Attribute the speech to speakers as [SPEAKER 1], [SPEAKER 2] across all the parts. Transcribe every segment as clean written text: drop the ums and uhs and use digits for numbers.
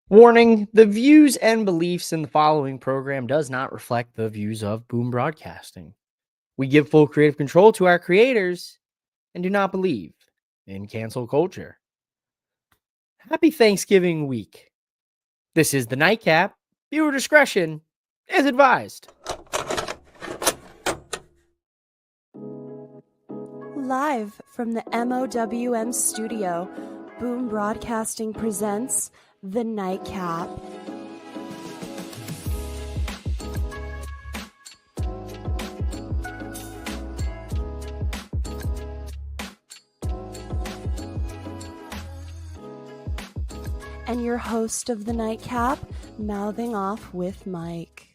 [SPEAKER 1] Warning, the views and beliefs in the following program does not reflect the views of Boom Broadcasting. We give full creative control to our creators and do not believe in cancel culture. Happy Thanksgiving week. This is the Nightcap. Viewer discretion is advised.
[SPEAKER 2] Live from the MOWM studio, Boom Broadcasting presents The Nightcap. And your host of The Nightcap, mouthing off with Mike.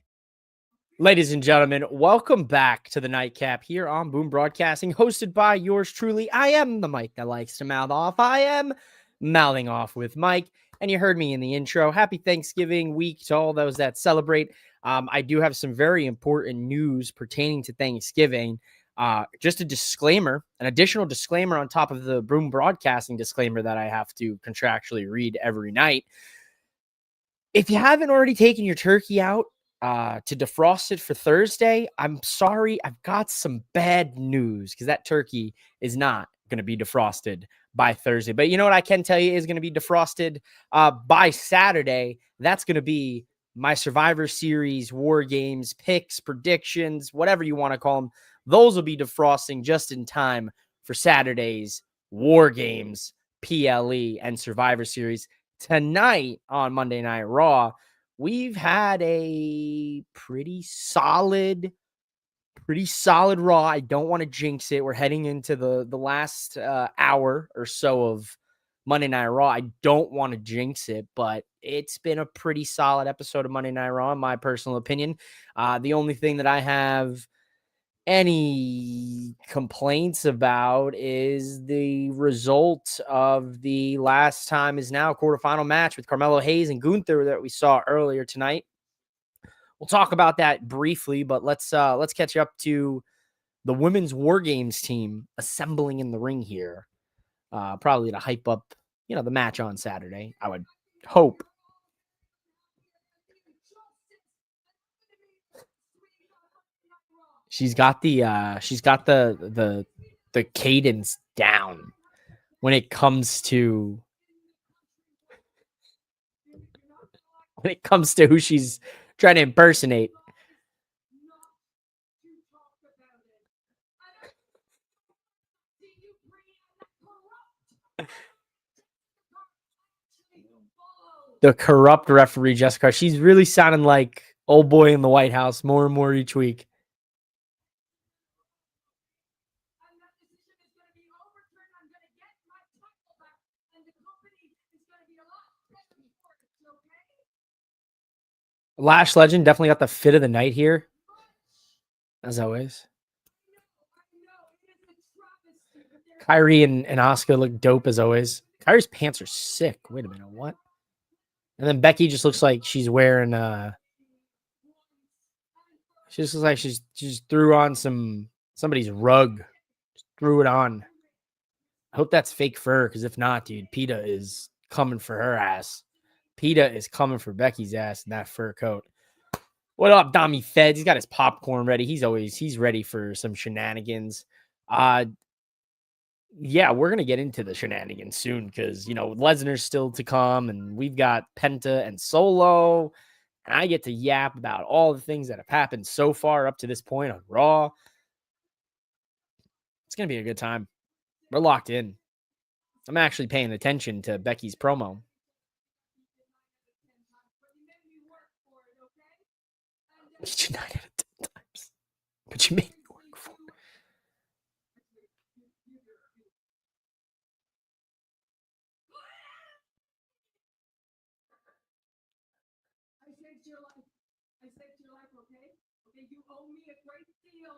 [SPEAKER 1] Ladies and gentlemen, welcome back to the Nightcap here on Boom Broadcasting, hosted by yours truly. I am the Mike that likes to mouth off. I am mouthing off with Mike, and you heard me in the intro. Happy Thanksgiving week to all those that celebrate. I do have some very important news pertaining to Thanksgiving. Just a disclaimer, an additional disclaimer on top of the Boom Broadcasting disclaimer that I have to contractually read every night. If you haven't already taken your turkey out to defrost it for Thursday, I'm sorry. I've got some bad news because that turkey is not going to be defrosted by Thursday. But you know what I can tell you is going to be defrosted by Saturday. That's going to be my Survivor Series, War Games, picks, predictions, whatever you want to call them. Those will be defrosting just in time for Saturday's War Games, PLE, and Survivor Series. Tonight on Monday Night Raw, we've had a pretty solid Raw. I don't want to jinx it. We're heading into the last hour or so of Monday Night Raw. I don't want to jinx it, but it's been a pretty solid episode of Monday Night Raw, in my personal opinion. The only thing that I have any complaints about is the result of the last time is now quarterfinal match with Carmelo Hayes and Gunther that we saw earlier tonight. We'll talk about that briefly, but let's catch up to the women's War Games team assembling in the ring here, probably to hype up, the match on Saturday. I would hope. She's got the cadence down when it comes to who she's trying to impersonate. The corrupt referee, Jessica. She's really sounding like old boy in the White House more and more each week. Lash Legend definitely got the fit of the night here, as always. Kyrie and Asuka look dope as always. Kyrie's pants are sick. Wait a minute, what? And then Becky just looks like she's wearing she just looks like she just threw on somebody's rug. Just threw it on. I hope that's fake fur, because if not, dude, PETA is coming for her ass. PETA is coming for Becky's ass in that fur coat. What up, Dami Feds? He's got his popcorn ready. He's ready for some shenanigans. Yeah, we're gonna get into the shenanigans soon because Lesnar's still to come, and we've got Penta and Solo, and I get to yap about all the things that have happened so far up to this point on Raw. It's gonna be a good time. We're locked in. I'm actually paying attention to Becky's promo. Beat you 9 out of 10 times, but you made me work for it.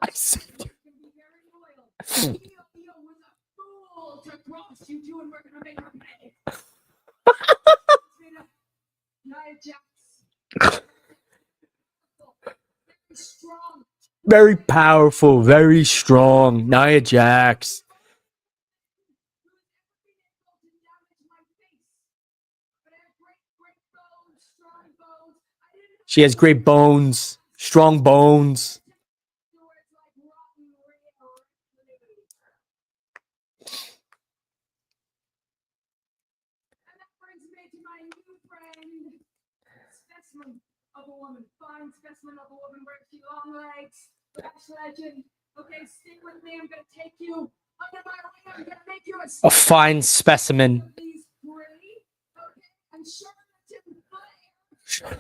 [SPEAKER 1] I saved you. Very powerful, very strong. Nia Jax. She has great bones, strong bones.
[SPEAKER 3] Of a woman, fine specimen of a woman, where she long legs, fresh legend. Okay, stick with me. I'm gonna take you under my wing. I'm gonna make you
[SPEAKER 1] A fine specimen.
[SPEAKER 3] These three, okay, and Charlatan Flair. I'm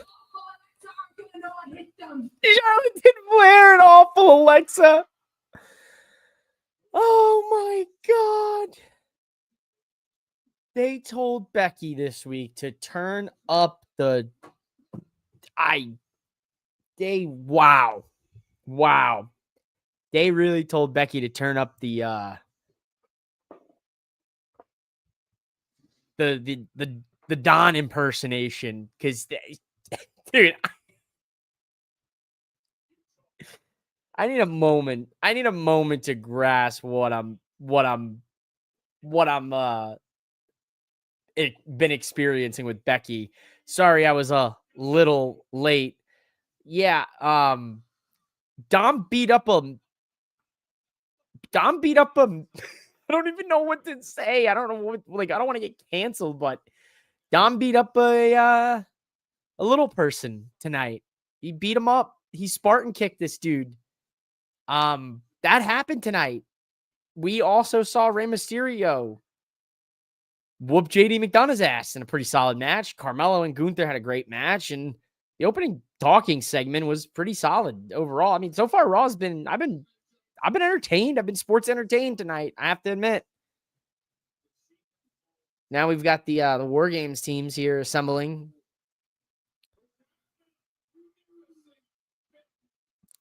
[SPEAKER 3] gonna know I hit them.
[SPEAKER 1] Charlatan Flair and awful Alexa. Oh my God. They told Becky this week to turn up the wow. They really told Becky to turn up the Don impersonation, because dude, I need a moment. I need a moment to grasp what I'm been experiencing with Becky. Sorry, I was a little late. Yeah, Dom beat up a I don't even know what to say. I don't know what, I don't want to get canceled, but Dom beat up a little person tonight. He beat him up. He Spartan kicked this dude. That happened tonight. We also saw Rey Mysterio whoop JD McDonough's ass in a pretty solid match. Carmelo and Gunther had a great match, and the opening talking segment was pretty solid overall. I mean, so far Raw's been I've been entertained. I've been sports entertained tonight, I have to admit. Now we've got the War Games teams here assembling.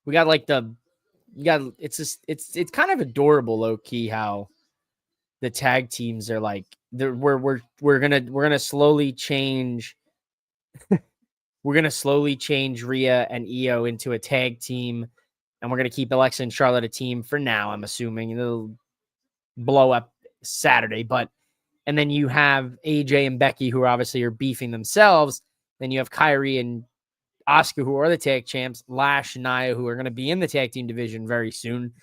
[SPEAKER 1] We got it's kind of adorable, low key, how the tag teams are like we're gonna slowly change Rhea and Io into a tag team, and we're gonna keep Alexa and Charlotte a team for now. I'm assuming it'll blow up Saturday, and then you have AJ and Becky, who obviously are beefing themselves. Then you have Kyrie and Asuka, who are the tag champs, Lash and Nia, who are going to be in the tag team division very soon.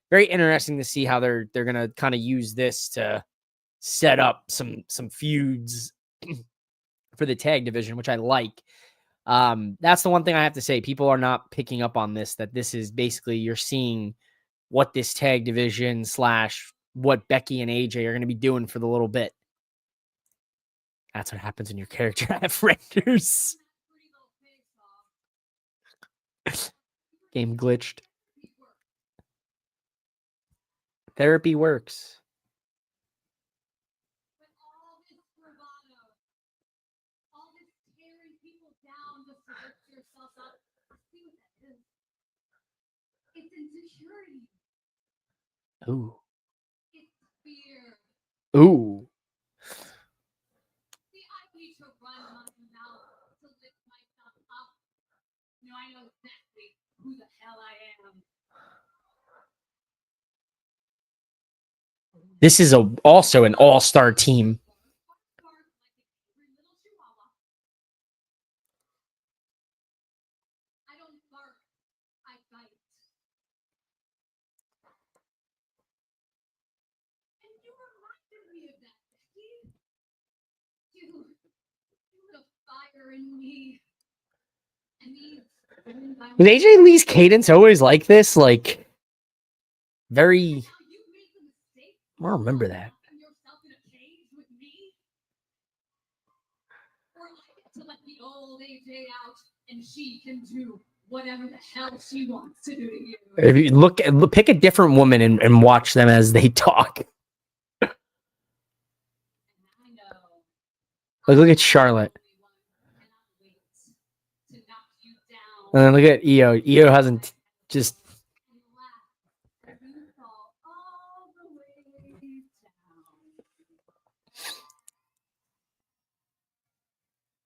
[SPEAKER 1] Very interesting to see how they're going to kind of use this to set up some feuds for the tag division, which I like. That's the one thing I have to say. People are not picking up on this, that this is basically, you're seeing what this tag division / what Becky and AJ are going to be doing for the little bit. That's what happens when your character have renders. Game glitched. Therapy works. Ooh. Ooh.
[SPEAKER 3] I know exactly who the hell I am.
[SPEAKER 1] This is also an all-star team.
[SPEAKER 3] I don't bark, I bite. And you reminded me of that, Becky. You the fire in me.
[SPEAKER 1] Was AJ Lee's cadence always like this? Like, very... I don't remember that.
[SPEAKER 3] And she can do whatever the hell she wants to do to you.
[SPEAKER 1] If you pick a different woman and watch them as they talk. Look at Charlotte. And then look at Io. Io hasn't just...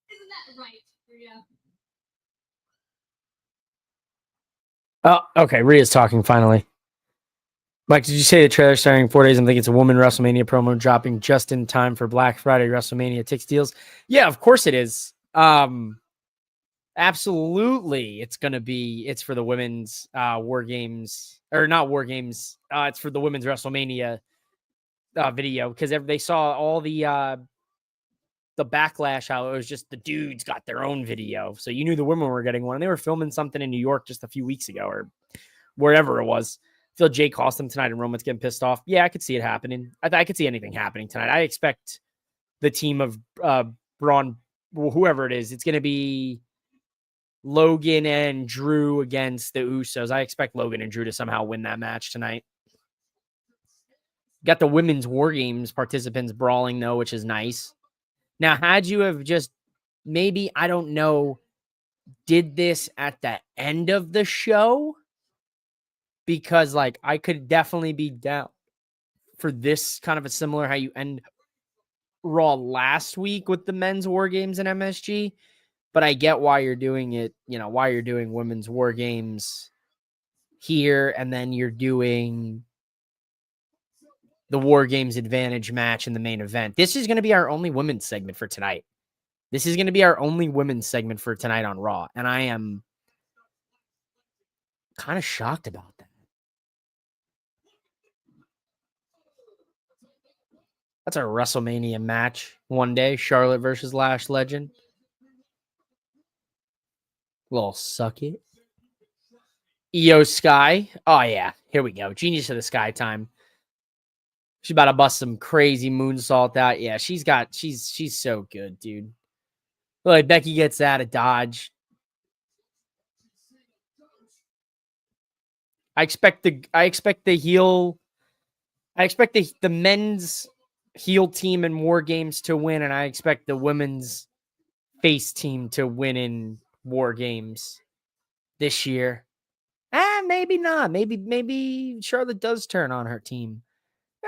[SPEAKER 3] Isn't that right, Rhea?
[SPEAKER 1] Oh, okay. Rhea's talking finally. Mike, did you say the trailer starting 4 days? I'm thinking it's a woman WrestleMania promo dropping just in time for Black Friday WrestleMania ticket deals. Yeah, of course it is. Absolutely. It's for the women's War Games, or not War Games. It's for the women's WrestleMania video, because they saw all the backlash, how it was just the dudes got their own video. So you knew the women were getting one. And they were filming something in New York just a few weeks ago, or wherever it was. I feel Jay cost them tonight and Roman's getting pissed off. Yeah, I could see it happening. I could see anything happening tonight. I expect the team of Braun, whoever it is, it's going to be Logan and Drew against the Usos. I expect Logan and Drew to somehow win that match tonight. Got the women's War Games participants brawling, though, which is nice. Now, had you have just maybe, I don't know, did this at the end of the show, because like I could definitely be down for this kind of a similar how you end Raw last week with the men's War Games and MSG, but I get why you're doing it, why you're doing women's War Games here, and then you're doing the War Games Advantage match in the main event. This is going to be our only women's segment for tonight. This is going to be our only women's segment for tonight on Raw, and I am kind of shocked about that. That's a WrestleMania match one day. Charlotte versus Lash Legend. Little suck it. Io Sky. Oh, yeah. Here we go. Genius of the Sky time. She's about to bust some crazy moonsault out. Yeah, she's so good, dude. Like Becky gets out of dodge. I expect the men's heel team in War Games to win, and I expect the women's face team to win in War Games this year. Maybe not. Maybe Charlotte does turn on her team.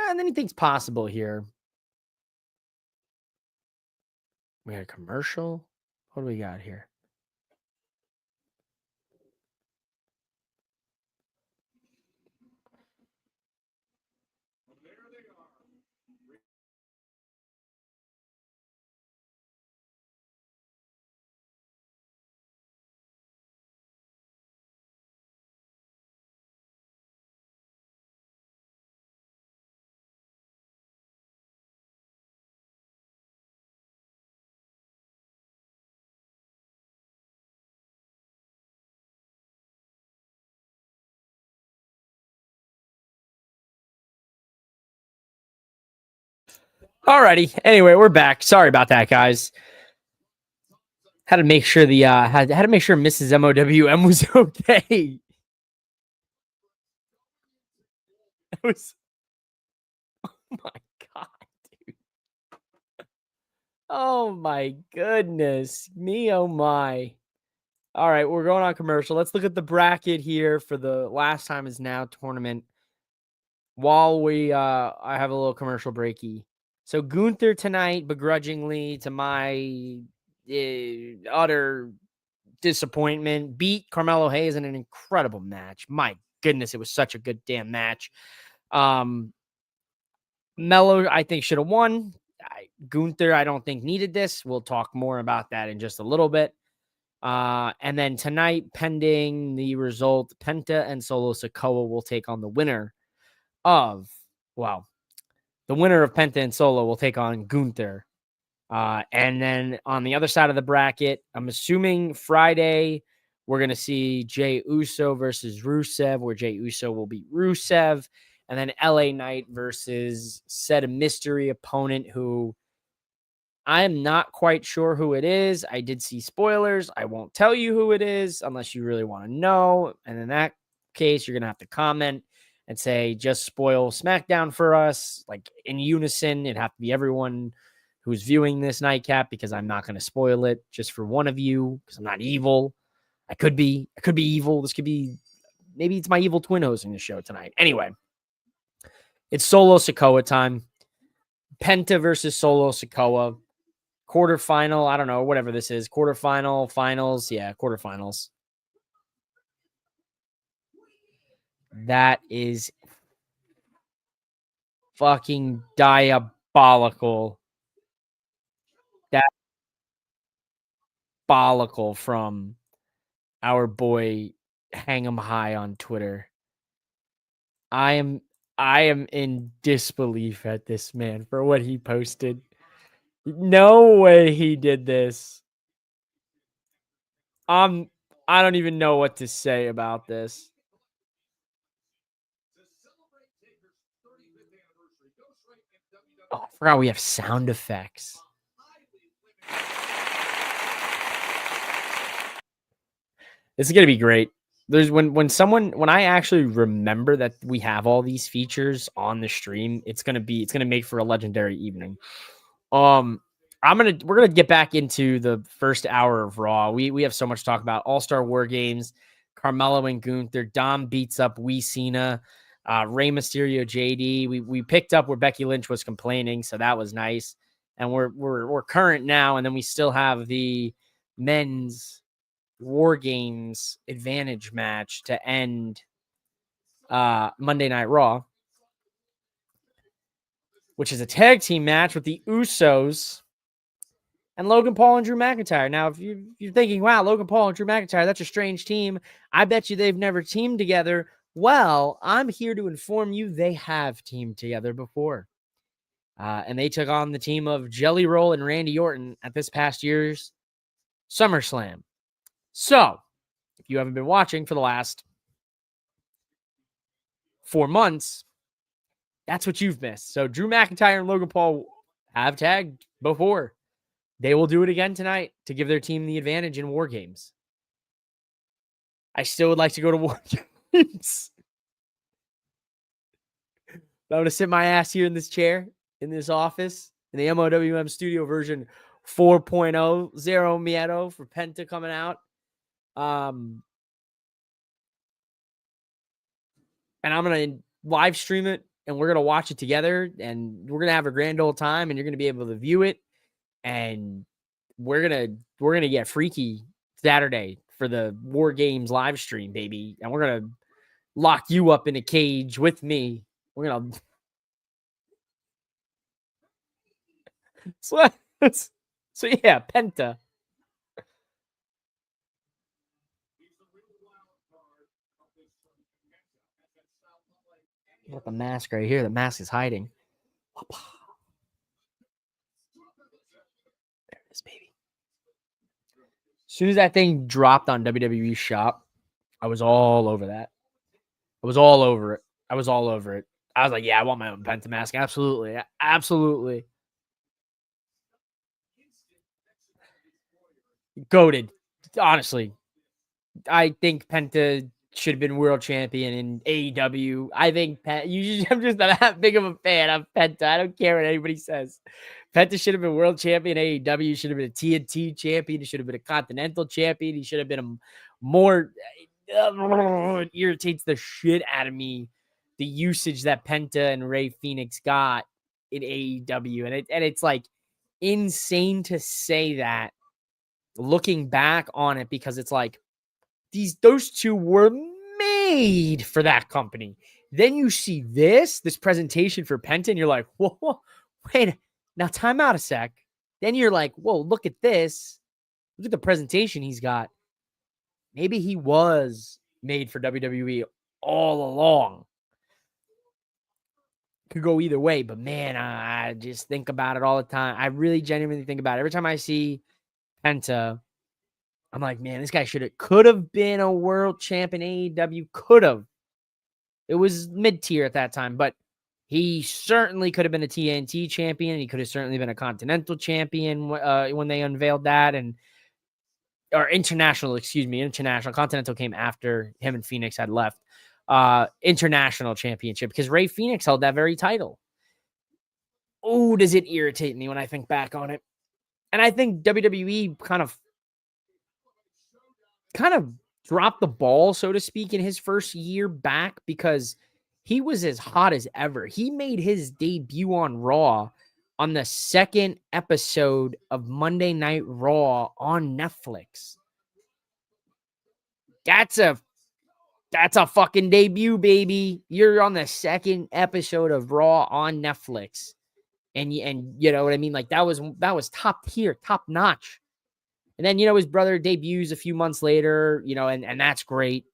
[SPEAKER 1] And anything's possible here. We got a commercial. What do we got here? Alrighty. Anyway, we're back. Sorry about that, guys. Had to make sure had to make sure Mrs. MOWM was okay. It was, oh my god, dude. Oh my goodness. Me, oh my. All right, we're going on commercial. Let's look at the bracket here for the Last Time Is Now tournament. While I have a little commercial breaky. So Gunther tonight, begrudgingly, to my utter disappointment, beat Carmelo Hayes in an incredible match. My goodness, it was such a good damn match. Mello, I think, should have won. Gunther, I don't think needed this. We'll talk more about that in just a little bit. And then tonight, pending the result, Penta and Solo Sikoa will take on the winner of, the winner of Penta and Solo will take on Gunther. And then on the other side of the bracket, I'm assuming Friday, we're going to see Jey Uso versus Rusev, where Jey Uso will beat Rusev. And then LA Knight versus said mystery opponent who I am not quite sure who it is. I did see spoilers. I won't tell you who it is unless you really want to know. And in that case, you're going to have to comment and say, just spoil SmackDown for us. Like in unison, it'd have to be everyone who's viewing this Nightcap, because I'm not going to spoil it just for one of you, because I'm not evil. I could be evil. This could be, maybe it's my evil twin hosting the show tonight. Anyway, it's Solo Sikoa time. Penta versus Solo Sikoa. Quarterfinal, I don't know, whatever this is. Quarterfinal, finals. Yeah, quarterfinals. That is fucking diabolical. diabolical from our boy Hang 'em High on Twitter. I am in disbelief at this man for what he posted. No way he did this. I don't even know what to say about this. Oh, I forgot we have sound effects. This is gonna be great. There's when I actually remember that we have all these features on the stream, it's gonna make for a legendary evening. We're gonna get back into the first hour of Raw. We have so much to talk about. All-Star War Games, Carmelo and Gunther, Dom beats up Cena, Rey Mysterio, JD. We picked up where Becky Lynch was complaining, so that was nice. And we're current now, and then we still have the men's War Games advantage match to end Monday Night Raw, which is a tag team match with the Usos and Logan Paul and Drew McIntyre. Now, if you're thinking, wow, Logan Paul and Drew McIntyre, that's a strange team. I bet you they've never teamed together. Well, I'm here to inform you they have teamed together before. And they took on the team of Jelly Roll and Randy Orton at this past year's SummerSlam. So, if you haven't been watching for the last 4 months, that's what you've missed. So, Drew McIntyre and Logan Paul have tagged before. They will do it again tonight to give their team the advantage in War Games. I still would like to go to War Games. I'm going to sit my ass here in this chair, in this office, in the MOWM studio version 4.0, Zero Miedo for Penta coming out. And I'm going to live stream it, and we're going to watch it together, and we're going to have a grand old time, and you're going to be able to view it. And we're gonna get freaky Saturday for the War Games live stream, baby. And we're gonna lock you up in a cage with me. We're gonna so yeah, Penta. Got the mask right here. The mask is hiding. There it is, baby. As soon as that thing dropped on WWE Shop, I was all over that. I was all over it. I was like, yeah, I want my own Penta mask. Absolutely. Absolutely. Goated. Honestly. I think Penta should have been world champion in AEW. I think I'm just not that big of a fan of Penta. I don't care what anybody says. Penta should have been world champion in AEW. Should have been a TNT champion. He should have been a Continental champion. He should have been a more. It irritates the shit out of me, the usage that Penta and Rey Fenix got in AEW, and it's like insane to say that looking back on it, because it's like those two were made for that company. Then you see this presentation for Penta, and you're like, whoa, wait, now time out a sec. Then you're like, whoa, look at this. Look at the presentation he's got. Maybe he was made for WWE all along. Could go either way, but man, I just think about it all the time. I really genuinely think about it. Every time I see Penta, I'm like, man, this guy could have been a world champ in AEW. Could have. It was mid-tier at that time, but he certainly could have been a TNT champion. He could have certainly been a Continental champion when they unveiled that, or international. Continental came after him and Phoenix had left. International championship, because Rey Fenix held that very title. Oh, does it irritate me when I think back on it? And I think WWE kind of dropped the ball, so to speak, in his first year back, because he was as hot as ever. He made his debut on Raw on the second episode of Monday Night Raw on Netflix. That's a fucking debut, baby. You're on the second episode of Raw on Netflix. And you know what I mean? Like that was top tier, top notch. And then, his brother debuts a few months later, and that's great.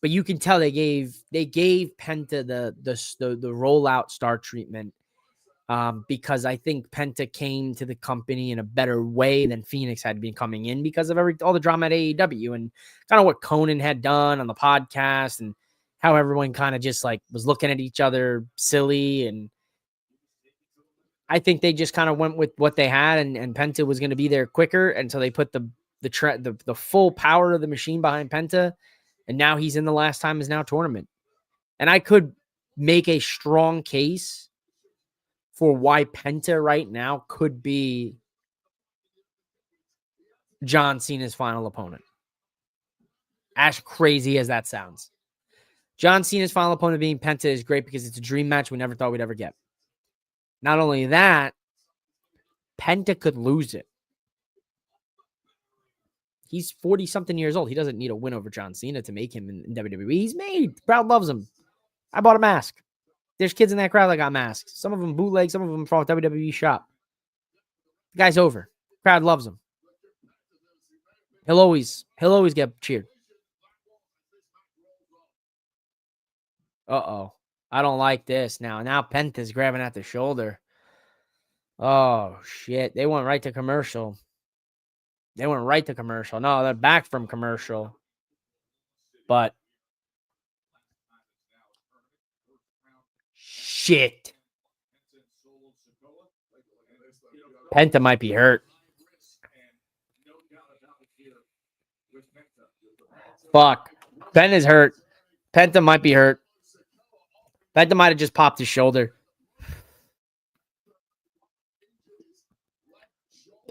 [SPEAKER 1] But you can tell they gave Penta the rollout star treatment, because I think Penta came to the company in a better way than Phoenix had been coming in because of all the drama at AEW and kind of what Conan had done on the podcast and how everyone kind of just like was looking at each other silly. And I think they just kind of went with what they had, and Penta was going to be there quicker until they put the full power of the machine behind Penta. And now he's in the last time is now tournament. And I could make a strong case for why Penta right now could be John Cena's final opponent. As crazy as that sounds. John Cena's final opponent being Penta is great because it's a dream match we never thought we'd ever get. Not only that, Penta could lose it. He's 40-something years old. He doesn't need a win over John Cena to make him in WWE. He's made. The crowd loves him. I bought a mask. There's kids in that crowd that got masks. Some of them bootleg, some of them from WWE shop. The guy's over. The crowd loves him. He'll always get cheered. Uh-oh. I don't like this now. Now Penta's grabbing at the shoulder. Oh, shit. They went right to commercial. No, they're back from commercial. But shit. Penta might be hurt. Fuck. Penta's hurt. Penta might be hurt. Penta might have just popped his shoulder.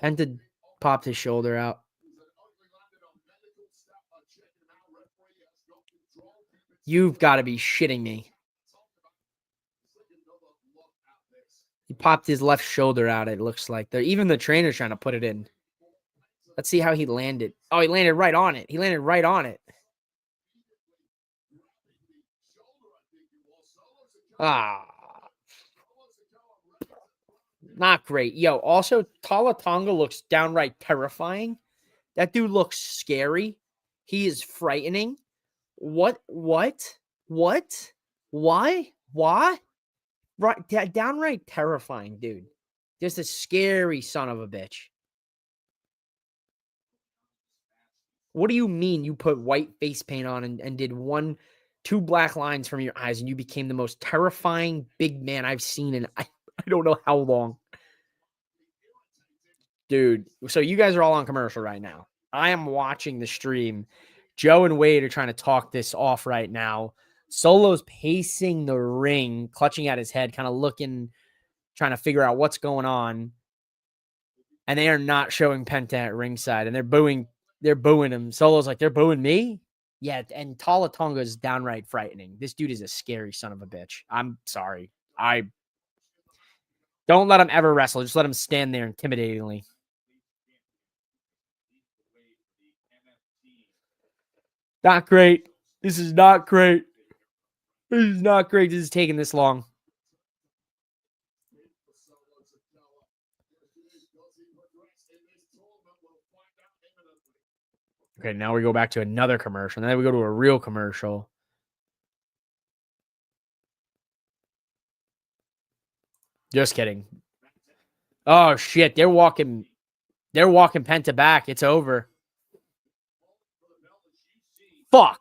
[SPEAKER 1] Penta popped his shoulder out. You've got to be shitting me. He popped his left shoulder out, it looks like. Even the trainer's trying to put it in. Let's see how he landed. Oh, he landed right on it. Ah. Not great. Yo, also, Tala Tonga looks downright terrifying. That dude looks scary. He is frightening. What? Why? Right, downright terrifying, dude. Just a scary son of a bitch. What do you mean you put white face paint on and did 2 black lines from your eyes and you became the most terrifying big man I've seen in I don't know how long. Dude, so you guys are all on commercial right now. I am watching the stream. Joe and Wade are trying to talk this off right now. Solo's pacing the ring, clutching at his head, kind of looking, trying to figure out what's going on. And they are not showing Penta at ringside, and they're booing him. Solo's like, they're booing me? Yeah, and Tala Tonga is downright frightening. This dude is a scary son of a bitch. I'm sorry. I don't let him ever wrestle. Just let him stand there intimidatingly. Not great. This is not great. This is taking this long. Okay, now we go back to another commercial. And then we go to a real commercial. Just kidding. Oh, shit. They're walking Penta back. It's over. Fuck.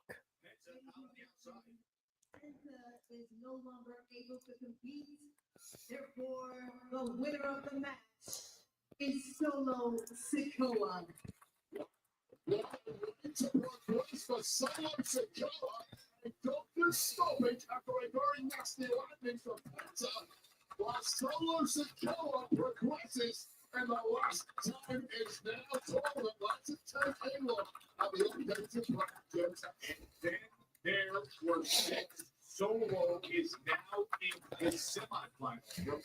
[SPEAKER 3] Therefore, the winner of the match is Solo Sikoa. Dr. Stomach after a very nasty landing from Penta, while Solo Sikoa progresses, and the last time is now told. Let's take a look at the updated bracket. And then there were 6. Solo is now in the semifinals. Remember,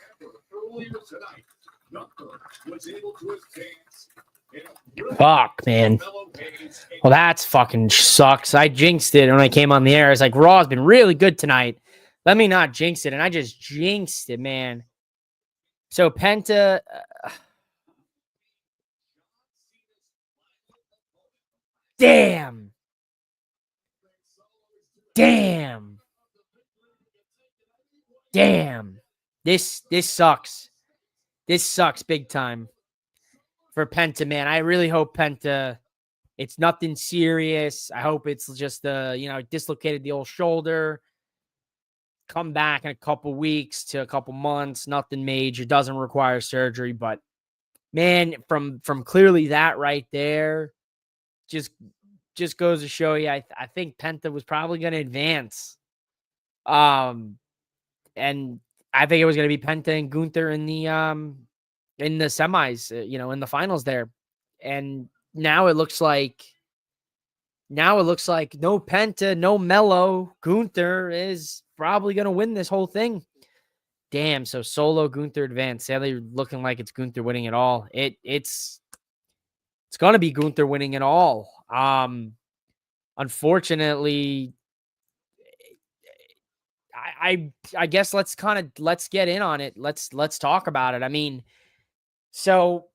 [SPEAKER 3] earlier tonight, Gunther was able to advance.
[SPEAKER 1] Fuck, man. Well, that's fucking sucks. I jinxed it when I came on the air. It's like, Raw's been really good tonight. Let me not jinx it. And I just jinxed it, man. So Penta... Damn. Damn. Damn. This sucks. This sucks big time for Penta, man. I really hope Penta, it's nothing serious. I hope it's just dislocated the old shoulder. Come back in a couple weeks to a couple months, nothing major, doesn't require surgery. But man, from clearly that right there, just goes to show you, I think Penta was probably going to advance. And I think it was going to be Penta and Gunther in the semis, in the finals there. And now it looks like no Penta, no Mello. Gunther is probably going to win this whole thing. Damn, so Solo, Gunther advance. Sadly, looking like it's Gunther winning it all. It's going to be Gunther winning it all. Unfortunately, I guess let's get in on it. Let's talk about it. I mean, so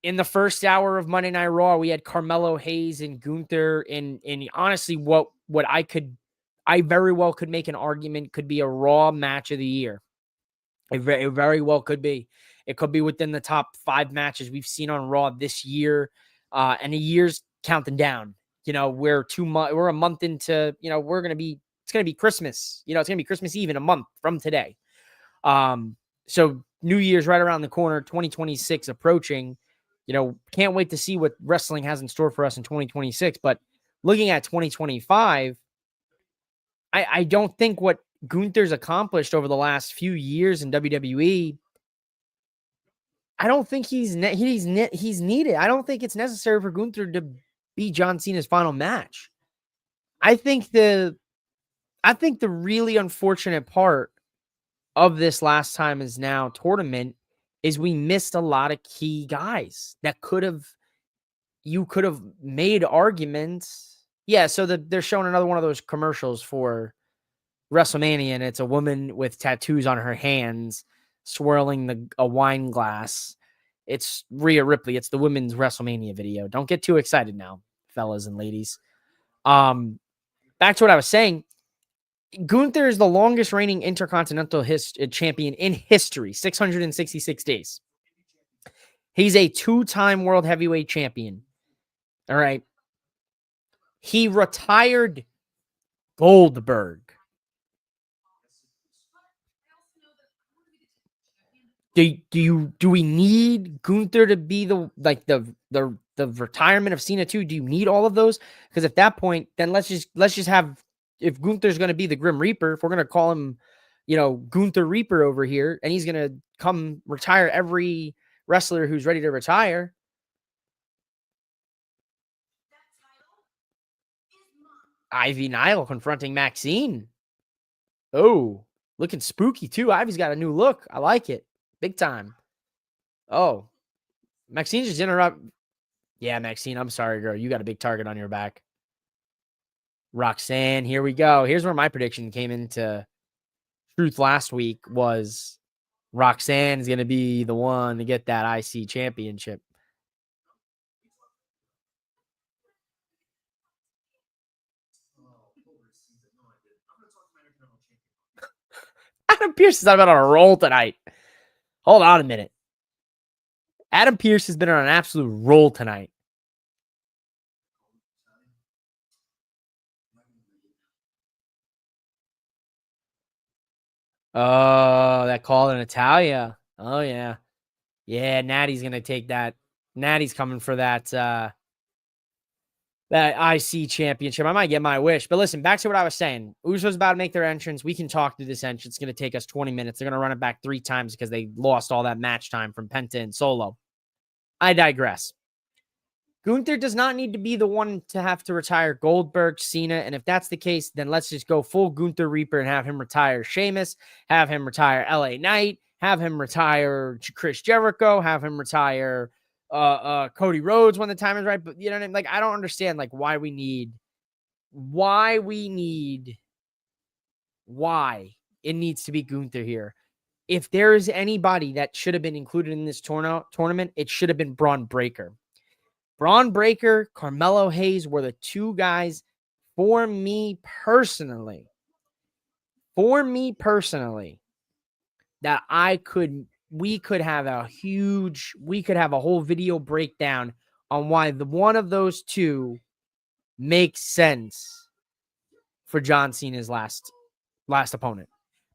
[SPEAKER 1] in the first hour of Monday Night Raw, we had Carmelo Hayes and Gunther, and honestly, what I very well could make an argument could be a Raw match of the year. It very well could be. It could be within the top 5 matches we've seen on Raw this year, and the year's counting down. We're a month into. It's gonna be Christmas. It's gonna be Christmas Eve in a month from today. So New Year's right around the corner, 2026 approaching. Can't wait to see what wrestling has in store for us in 2026. But looking at 2025, I don't think what Gunther's accomplished over the last few years in WWE, I don't think he's needed. I don't think it's necessary for Gunther to be John Cena's final match. I think the really unfortunate part of this last time is now tournament is we missed a lot of key guys that you could have made arguments. Yeah, so they're showing another one of those commercials for WrestleMania, and it's a woman with tattoos on her hands swirling a wine glass. It's Rhea Ripley. It's the women's WrestleMania video. Don't get too excited now, fellas and ladies. Back to what I was saying. Gunther is the longest reigning Intercontinental champion in history, 666 days. He's a 2-time world heavyweight champion. All right. He retired Goldberg. Do we need Gunther to be the retirement of Cena too? Do you need all of those? Because at that point, then let's just have, if Gunther's going to be the Grim Reaper, if we're going to call him, Gunther Reaper over here, and he's going to come retire every wrestler who's ready to retire. Ivy Nile confronting Maxine. Oh, looking spooky too. Ivy's got a new look. I like it. Big time. Oh, Maxine just interrupt. Yeah, Maxine, I'm sorry, girl. You got a big target on your back. Roxanne, here we go. Here's where my prediction came into truth last week was Roxanne is going to be the one to get that IC championship. Adam Pearce is not about on a roll tonight. Hold on a minute. Adam Pearce has been on an absolute roll tonight. Oh, that call in Italia. Oh, yeah. Yeah, Natty's going to take that. Natty's coming for that IC championship. I might get my wish. But listen, back to what I was saying. Usos about to make their entrance. We can talk through this entrance. It's going to take us 20 minutes. They're going to run it back 3 times because they lost all that match time from Penta and Solo. I digress. Gunther does not need to be the one to have to retire Goldberg, Cena, and if that's the case, then let's just go full Gunther Reaper and have him retire Sheamus, have him retire LA Knight, have him retire Chris Jericho, have him retire Cody Rhodes when the time is right. But you know what I mean? Like, I don't understand why it needs to be Gunther here. If there is anybody that should have been included in this tournament, it should have been Braun Breaker. Braun Breaker, Carmelo Hayes were the two guys for me personally, that we could have a whole video breakdown on why the one of those two makes sense for John Cena's last opponent.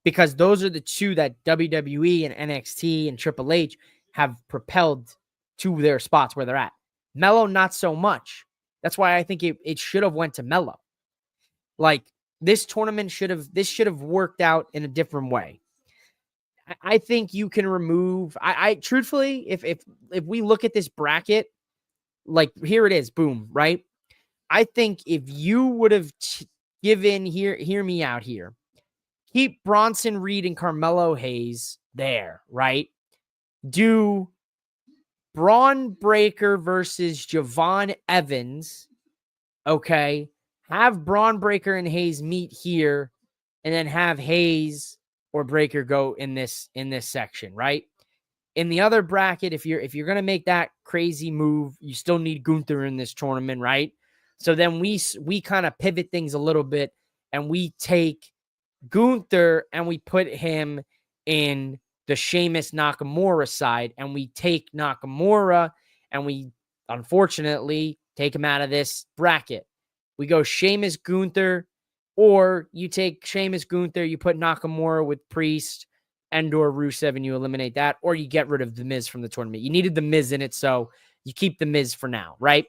[SPEAKER 1] Because those are the two that WWE and NXT and Triple H have propelled to their spots where they're at. Melo, not so much. That's why I think it should have went to Melo. Like, this tournament should have worked out in a different way. I think you can remove. I truthfully, if we look at this bracket, like, here it is, boom, right? I think if you would have given hear me out here, keep Bronson Reed and Carmelo Hayes there, right? Do Braun Breaker versus Javon Evans, okay? Have Braun Breaker and Hayes meet here, and then have Hayes or Breaker go in this section, right? In the other bracket, if you're gonna make that crazy move, you still need Gunther in this tournament, right? So then we kind of pivot things a little bit, and we take Gunther and we put him in the Sheamus Nakamura side, and we take Nakamura and we unfortunately take him out of this bracket. We go Sheamus Gunther, or you take Sheamus Gunther, you put Nakamura with Priest and or Rusev, and you eliminate that, or you get rid of The Miz from the tournament. You needed The Miz in it, so you keep The Miz for now, right?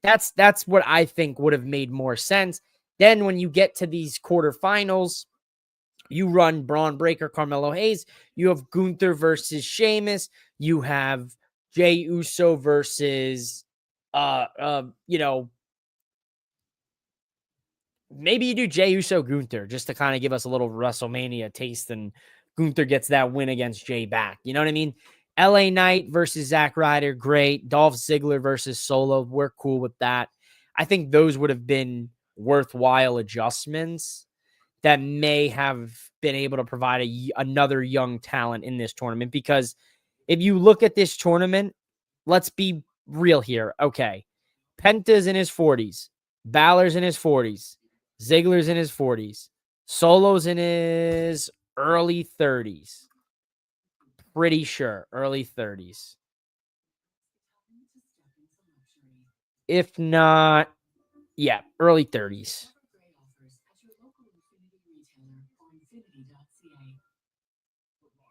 [SPEAKER 1] That's what I think would have made more sense. Then when you get to these quarterfinals, you run Braun Breaker, Carmelo Hayes. You have Gunther versus Sheamus. You have Jey Uso versus, maybe you do Jey Uso Gunther just to kind of give us a little WrestleMania taste, and Gunther gets that win against Jey back. You know what I mean? LA Knight versus Zack Ryder, great. Dolph Ziggler versus Solo, we're cool with that. I think those would have been worthwhile adjustments that may have been able to provide another young talent in this tournament. Because if you look at this tournament, let's be real here. Okay. Penta's in his 40s. Balor's in his 40s. Ziggler's in his 40s. Solo's in his early 30s. Pretty sure. Early 30s. If not, yeah, early 30s.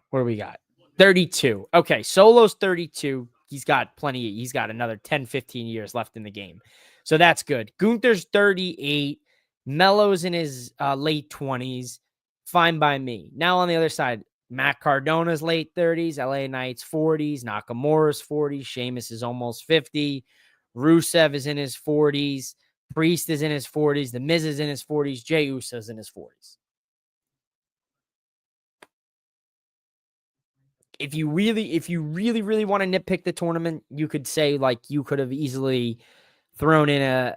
[SPEAKER 1] What do we got? 32. Okay, Solo's 32. He's got plenty. He's got another 10, 15 years left in the game. So that's good. Gunther's 38. Melo's in his late 20s. Fine by me. Now on the other side, Matt Cardona's late 30s. LA Knight's 40s. Nakamura's 40s. Sheamus is almost 50. Rusev is in his 40s. Priest is in his 40s. The Miz is in his 40s. Jey Uso's in his 40s. If you really want to nitpick the tournament, you could say, like, you could have easily thrown in a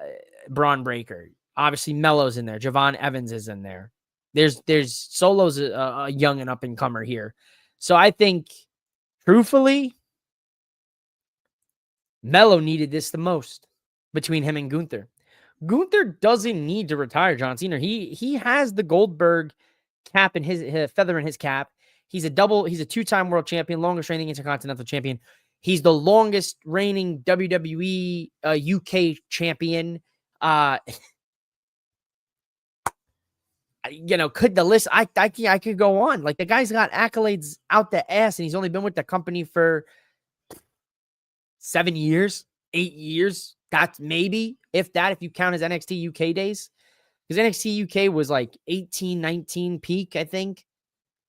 [SPEAKER 1] Braun Breaker. Obviously, Melo's in there. Javon Evans is in there. There's Solo's a young and up and comer here. So I think, truthfully, Melo needed this the most between him and Gunther. Gunther doesn't need to retire John Cena. He has the Goldberg cap in his feather in his cap. He's a two-time world champion, longest reigning intercontinental champion. He's the longest reigning WWE UK champion. Could the list, I could go on. Like, the guy's got accolades out the ass, and he's only been with the company for 7 years, 8 years. That's maybe, if you count his NXT UK days. Because NXT UK was like 18, 19 peak, I think.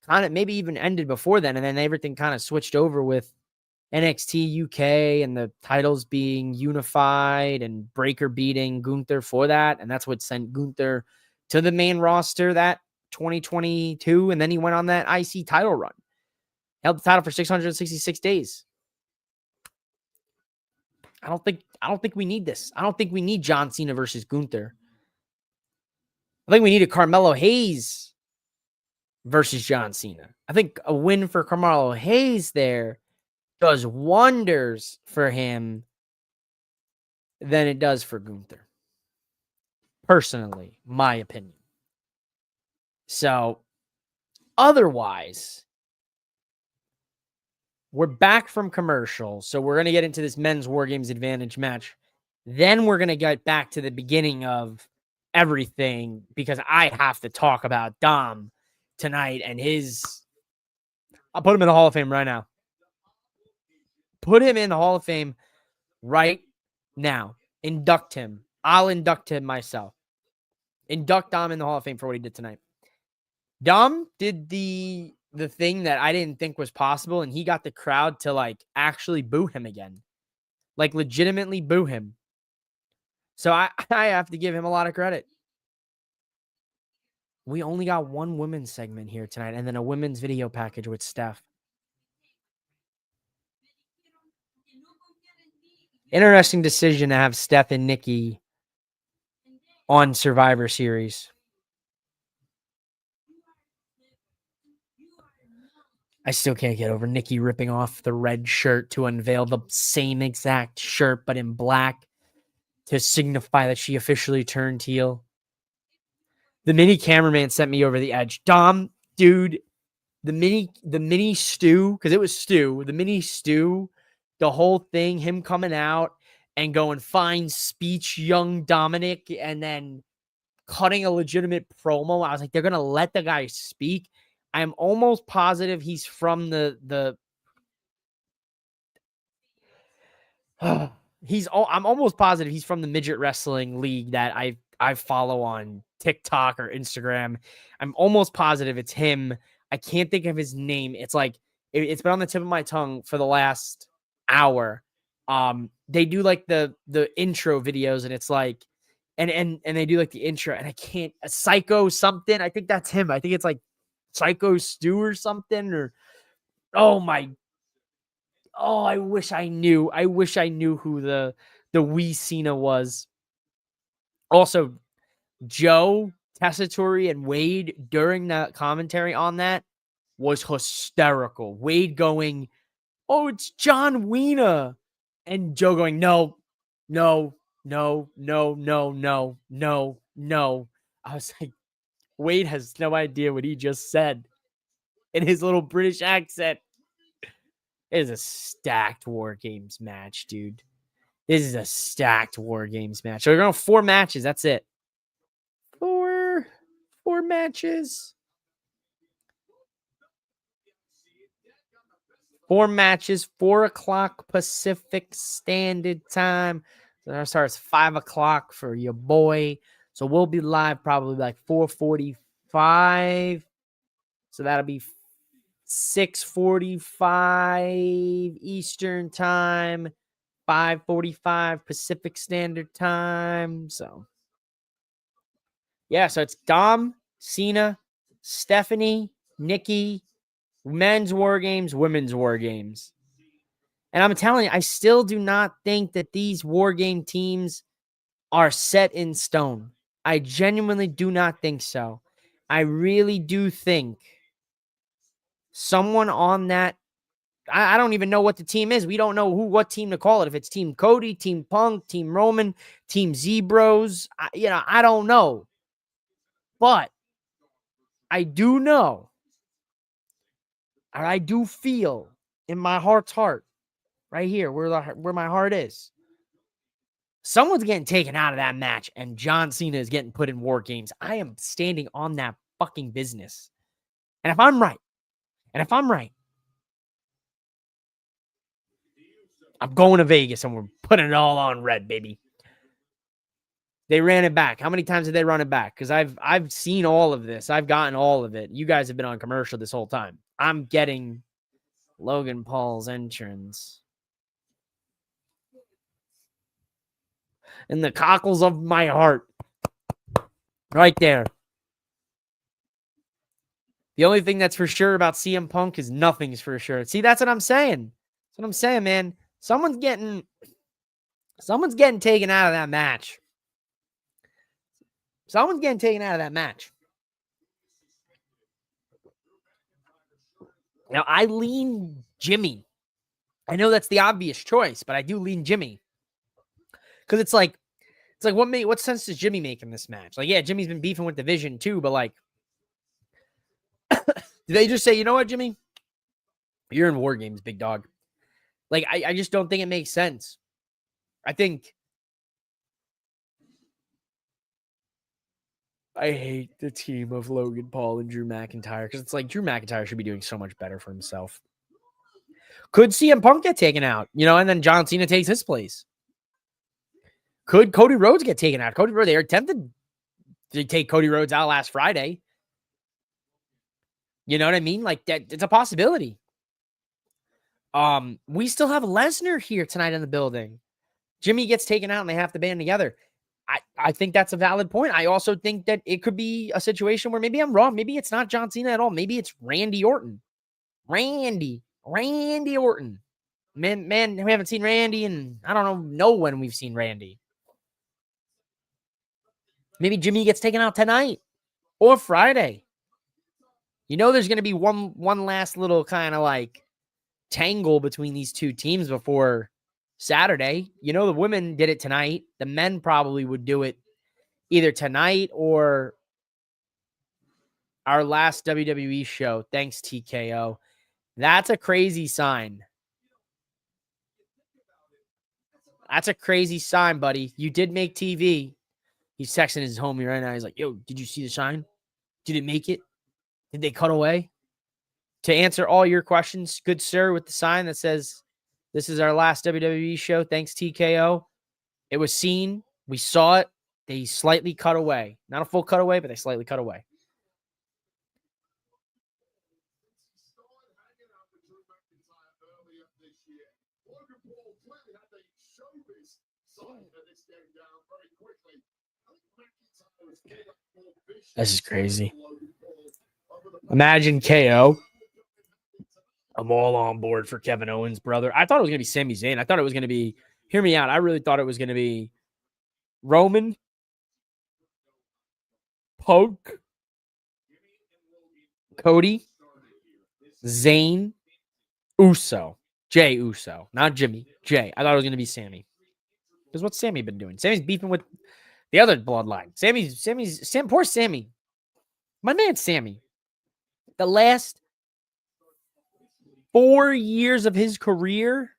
[SPEAKER 1] Kind of maybe even ended before then, and then everything kind of switched over with NXT UK and the titles being unified and Breaker beating Gunther for that, and that's what sent Gunther to the main roster that 2022, and then he went on that IC title run. Held the title for 666 days. I don't think we need this. I don't think we need John Cena versus Gunther. I think we need a Carmelo Hayes versus John Cena. I think a win for Carmelo Hayes there does wonders for him than it does for Gunther. Personally, my opinion. So, otherwise, we're back from commercial. So, we're going to get into this men's War Games advantage match. Then we're going to get back to the beginning of everything because I have to talk about Dom tonight and his. I'll put him in the Hall of Fame right now. Put him in the Hall of Fame right now. Induct him. I'll induct him myself. Induct Dom in the Hall of Fame for what he did tonight. Dom did the thing that I didn't think was possible, and he got the crowd to like actually boo him again. Like legitimately boo him. So I have to give him a lot of credit. We only got one women's segment here tonight, and then a women's video package with Steph. Interesting decision to have Steph and Nikki on Survivor Series. I still can't get over Nikki ripping off the red shirt to unveil the same exact shirt, but in black to signify that she officially turned heel. The mini cameraman sent me over the edge. Dom, dude, the mini Stu, because it was Stu, the mini Stu, the whole thing, him coming out and going fine speech, young Dominic, and then cutting a legitimate promo. I was like, they're gonna let the guy speak. I'm almost positive he's from I'm almost positive he's from the midget wrestling league that I follow on TikTok or Instagram. I'm almost positive it's him. I can't think of his name. It's like it's been on the tip of my tongue for the last hour. They do like the intro videos, and it's like and they do like the intro, and I can't Psycho something. I think that's him. I think it's like Psycho Stu or something, or I wish I knew. I wish I knew who the wee Cena was. Also, Joe, Tessitore, and Wade during the commentary on that was hysterical. Wade going, "Oh, it's John Cena," and Joe going, "No, no, no, no, no, no, no, no." I was like, Wade has no idea what he just said in his little British accent. It is a stacked War Games match, dude. This is a stacked War Games match. So we're going 4 matches. That's it. Four matches. 4 matches. 4 o'clock Pacific Standard Time. So that starts 5 o'clock for your boy. So we'll be live probably like 4:45. So that'll be 6:45 Eastern Time, 5:45 Pacific Standard Time. So, yeah, so it's Dom, Cena, Stephanie, Nikki, men's War Games, women's War Games. And I'm telling you, I still do not think that these War Game teams are set in stone. I genuinely do not think so. I really do think someone on that, I don't even know what the team is. We don't know what team to call it. If it's Team Cody, Team Punk, Team Roman, Team Zebros, I don't know. But I do know, or I do feel in my heart's heart, right here, where my heart is, someone's getting taken out of that match, and John Cena is getting put in War Games. I am standing on that fucking business. And if I'm right, I'm going to Vegas and we're putting it all on red, baby. They ran it back. How many times did they run it back? Because I've seen all of this. I've gotten all of it. You guys have been on commercial this whole time. I'm getting Logan Paul's entrance. In the cockles of my heart. Right there. The only thing that's for sure about CM Punk is nothing's for sure. See, that's what I'm saying. That's what I'm saying, man. Someone's getting taken out of that match. Someone's getting taken out of that match. Now, I lean Jimmy. I know that's the obvious choice, but I do lean Jimmy. Because it's like what sense does Jimmy make in this match? Like, yeah, Jimmy's been beefing with Division too, but like, did they just say, you know what, Jimmy? You're in War Games, big dog. Like, I just don't think it makes sense. I hate the team of Logan Paul and Drew McIntyre because it's like Drew McIntyre should be doing so much better for himself. Could CM Punk get taken out, and then John Cena takes his place? Could Cody Rhodes get taken out? Cody Rhodes, they attempted to take Cody Rhodes out last Friday. You know what I mean? Like, that, it's a possibility. We still have Lesnar here tonight in the building. Jimmy gets taken out and they have to band together. I think that's a valid point. I also think that it could be a situation where maybe I'm wrong. Maybe it's not John Cena at all. Maybe it's Randy Orton. Randy Orton. Man, we haven't seen Randy and I don't know when we've seen Randy. Maybe Jimmy gets taken out tonight or Friday. There's going to be one last little kind of like tangle between these two teams before Saturday. The women did it tonight. The men probably would do it either tonight or our last WWE show. Thanks, TKO. That's a crazy sign. That's a crazy sign, buddy. You did make TV. He's texting his homie right now. He's like, yo, did you see the sign? Did it make it? Did they cut away? To answer all your questions, good sir, with the sign that says, this is our last WWE show. Thanks, TKO. It was seen. We saw it. They slightly cut away. Not a full cut away, but they slightly cut away. This is crazy. Imagine KO. I'm all on board for Kevin Owens' brother. I thought it was going to be Sami Zayn. I thought it was going to be, hear me out. I really thought it was going to be Roman, Punk, Cody, Zayn, Uso. Jay Uso. Not Jimmy. Jay. I thought it was going to be Sammy. Because what's Sammy been doing? Sammy's beefing with the other bloodline. Poor Sammy. My man Sammy. The last 4 years of his career